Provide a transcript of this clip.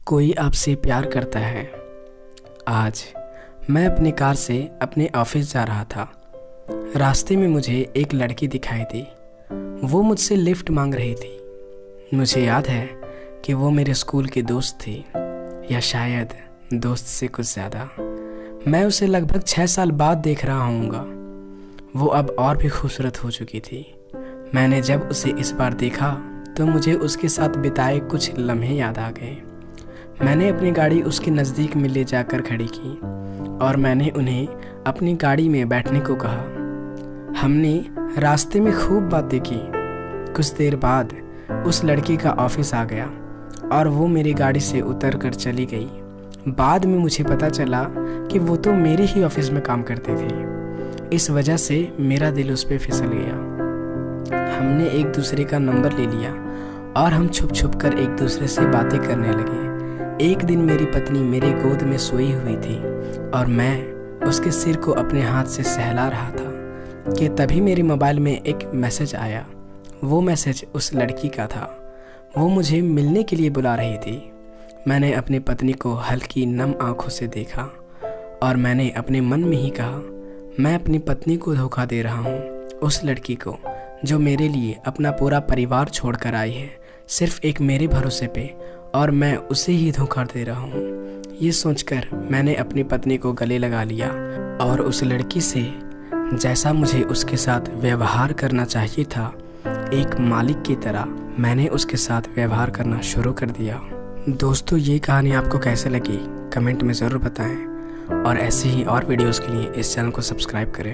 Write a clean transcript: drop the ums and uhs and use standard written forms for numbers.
कोई आपसे प्यार करता है। आज मैं अपनी कार से अपने ऑफिस जा रहा था। रास्ते में मुझे एक लड़की दिखाई दी। वो मुझसे लिफ्ट मांग रही थी। मुझे याद है कि वो मेरे स्कूल की दोस्त थी, या शायद दोस्त से कुछ ज़्यादा। मैं उसे लगभग 6 साल बाद देख रहा हूँगा। वो अब और भी खूबसूरत हो चुकी थी। मैंने जब उसे इस बार देखा तो मुझे उसके साथ बिताए कुछ लम्हे याद आ गए। मैंने अपनी गाड़ी उसके नज़दीक में ले जाकर खड़ी की और मैंने उन्हें अपनी गाड़ी में बैठने को कहा। हमने रास्ते में खूब बातें की। कुछ देर बाद उस लड़की का ऑफिस आ गया और वो मेरी गाड़ी से उतर कर चली गई। बाद में मुझे पता चला कि वो तो मेरे ही ऑफिस में काम करते थे। इस वजह से मेरा दिल उस पर फिसल गया। हमने एक दूसरे का नंबर ले लिया और हम छुप छुप कर एक दूसरे से बातें करने लगे। एक दिन मेरी पत्नी मेरे गोद में सोई हुई थी और मैं उसके सिर को अपने हाथ से सहला रहा था कि तभी मेरे मोबाइल में एक मैसेज आया। वो मैसेज उस लड़की का था। वो मुझे मिलने के लिए बुला रही थी। मैंने अपनी पत्नी को हल्की नम आंखों से देखा और मैंने अपने मन में ही कहा, मैं अपनी पत्नी को धोखा दे रहा हूँ, उस लड़की को जो मेरे लिए अपना पूरा परिवार छोड़कर आई है, सिर्फ एक मेरे भरोसे पे, और मैं उसे ही धोखा दे रहा हूँ। ये सोचकर मैंने अपनी पत्नी को गले लगा लिया और उस लड़की से जैसा मुझे उसके साथ व्यवहार करना चाहिए था, एक मालिक की तरह मैंने उसके साथ व्यवहार करना शुरू कर दिया। दोस्तों, ये कहानी आपको कैसे लगी कमेंट में ज़रूर बताएं और ऐसे ही और वीडियोस के लिए इस चैनल को सब्सक्राइब करें।